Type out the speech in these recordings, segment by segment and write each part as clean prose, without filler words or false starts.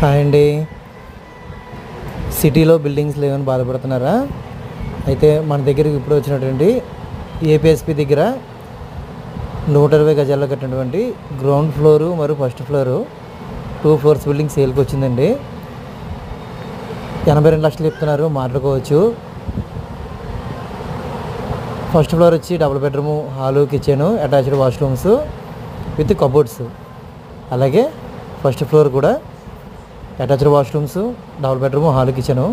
Hi అండి. సిటీలో buildings లేవని బాధపడుతున్నారా? అయితే మన దగ్గరికి ఇప్పుడు వచ్చినటువంటి ఏపీఎస్పీ దగ్గర 120 గజాల్లో కట్టినటువంటి గ్రౌండ్ ఫ్లోరు మరియు ఫస్ట్ ఫ్లోరు 2 ఫ్లోర్స్ బిల్డింగ్ సేల్కి వచ్చిందండి. 82 లక్షలు చెప్తున్నారు, మాట్లాడుకోవచ్చు. ఫస్ట్ ఫ్లోర్ వచ్చి double bedroom, hall, kitchen, attached washrooms with cupboards. అలాగే ఫస్ట్ ఫ్లోర్ కూడా attached washrooms, double bedroom, hall, kitchen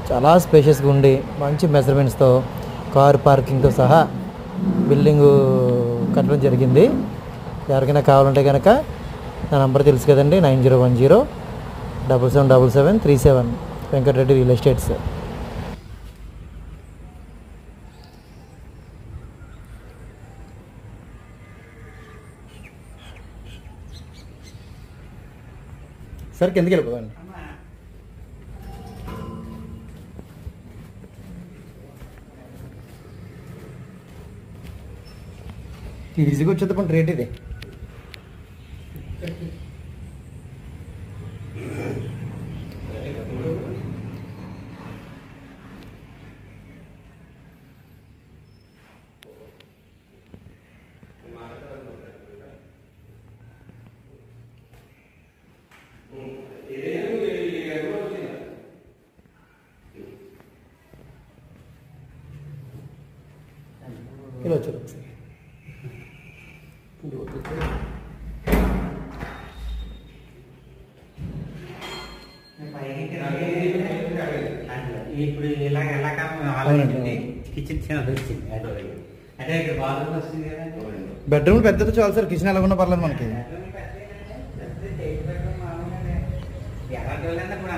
చాలా స్పేషియస్గా ఉండి మంచి మెజర్మెంట్స్తో కార్ పార్కింగ్తో సహా బిల్డింగు కట్టడం జరిగింది. ఎవరికైనా కావాలంటే కనుక నా నంబర్ తెలుసు కదండి, 9010777737 వెంకటరెడ్డి రియల్ ఎస్టేట్స్. సార్ కిందకి వెళ్ళిపోదండి. ఈజీగా వచ్చేది రేట్ ఇది. ఇలా వచ్చారు ఒకసారి. ఇప్పుడు ఇలా కిచెన్ చిన్నది వచ్చింది. అంటే ఇక్కడ బాత్రూమ్ వస్తుంది కదా. బెడ్రూమ్ పెద్దది చాలు సార్, కిచెన్ ఎలా ఉన్నా పర్లేదు మనకి. ఎలా